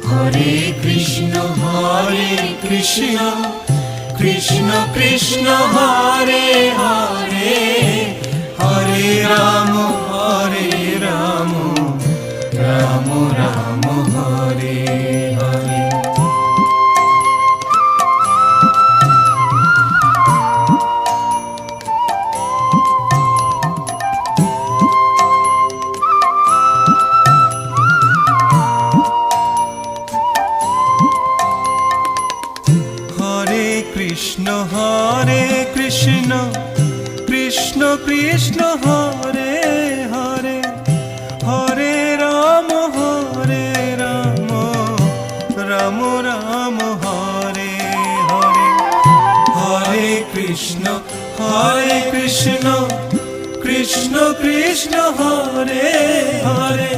Hare Krishna Krishna Krishna Hare Hare, Hare Ram Ram Ram Hare Hare. Krishna Krishna Krishna Hare Hare, Hare Ram Ram Ram Hare Hare. Hare Krishna Krishna Krishna Hare Hare,